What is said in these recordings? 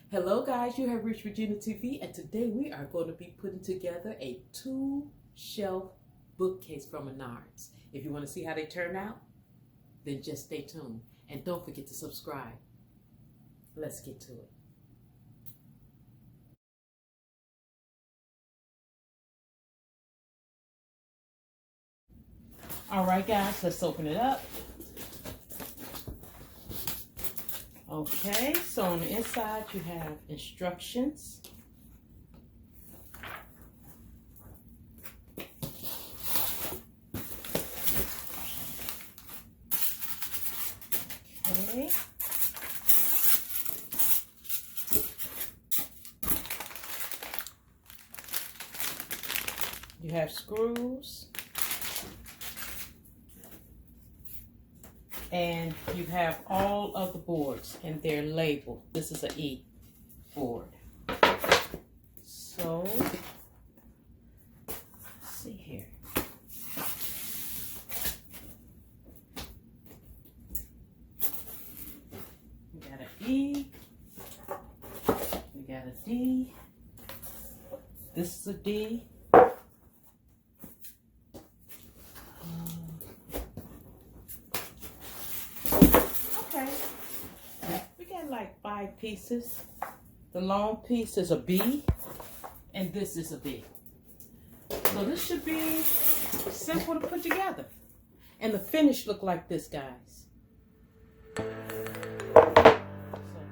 Hello guys, you have reached Regina TV, and today we are going to be putting together a 2-shelf bookcase from Menards. If you want to see how they turn out, then just stay tuned. And don't forget to subscribe. Let's get to it. Alright guys, let's open it up. Okay, so on the inside you have instructions. Okay. You have screws. And you have all of the boards and they're labeled. This is an E board. So, let's see here. We got an E. We got a D. This is a D. Like 5 pieces. The long piece is a B and this is a B. So this should be simple to put together. And the finish look like this, guys. So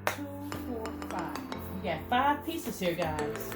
2, 4, 5. We got 5 pieces here, guys.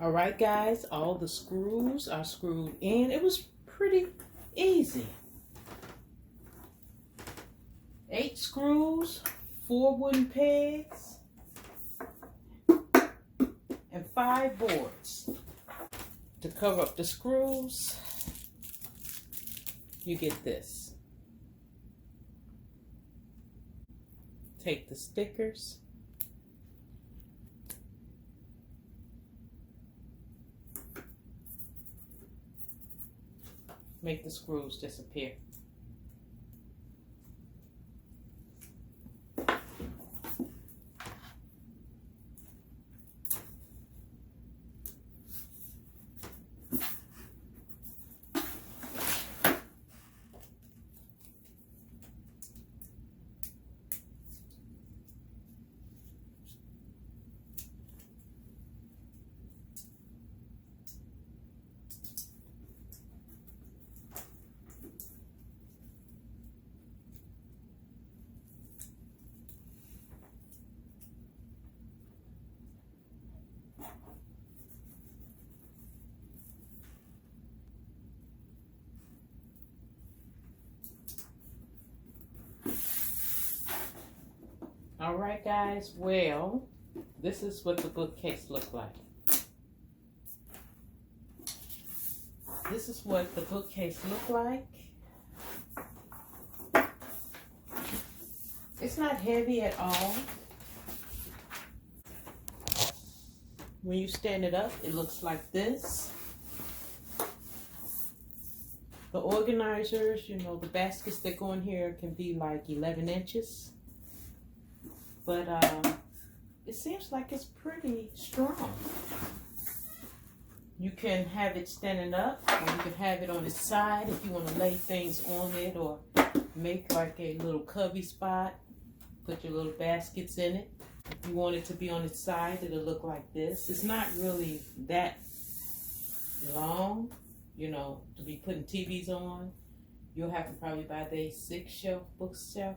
All right, guys, all the screws are screwed in. It was pretty easy. 8 screws, 4 wooden pegs, and 5 boards. To cover up the screws, you get this. Take the stickers. Make the screws disappear. All right, guys, well, this is what the bookcase looked like. This is what the bookcase looked like. It's not heavy at all. When you stand it up, it looks like this. The organizers, you know, the baskets that go in here can be like 11 inches. But it seems like it's pretty strong. You can have it standing up, or you can have it on its side if you want to lay things on it, or make like a little cubby spot. Put your little baskets in it. If you want it to be on its side, it'll look like this. It's not really that long, you know, to be putting TVs on. You'll have to probably buy the 6-shelf bookshelf.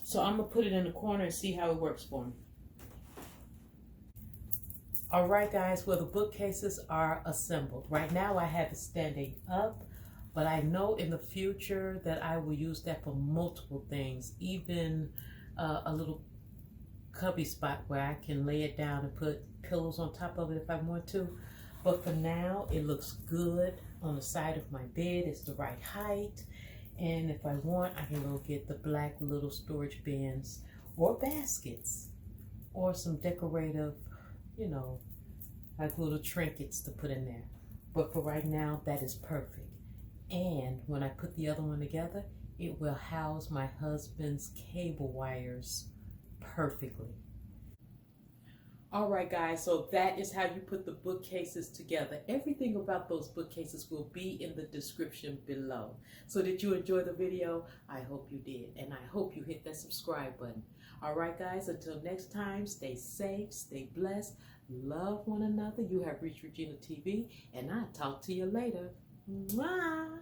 So I'm going to put it in the corner and see how it works for me. All right, guys, well, the bookcases are assembled. Right now I have it standing up, but I know in the future that I will use that for multiple things, even a little cubby spot where I can lay it down and put pillows on top of it if I want to. But for now, it looks good on the side of my bed. It's the right height. And if I want, I can go get the black little storage bins or baskets or some decorative, you know, like little trinkets to put in there. But for right now, that is perfect. And when I put the other one together, it will house my husband's cable wires perfectly. All right, guys, so that is how you put the bookcases together. Everything about those bookcases will be in the description below. So did you enjoy the video? I hope you did, and I hope you hit that subscribe button. All right, guys, until next time, stay safe, stay blessed, love one another. You have reached Regina TV, and I'll talk to you later. Mwah!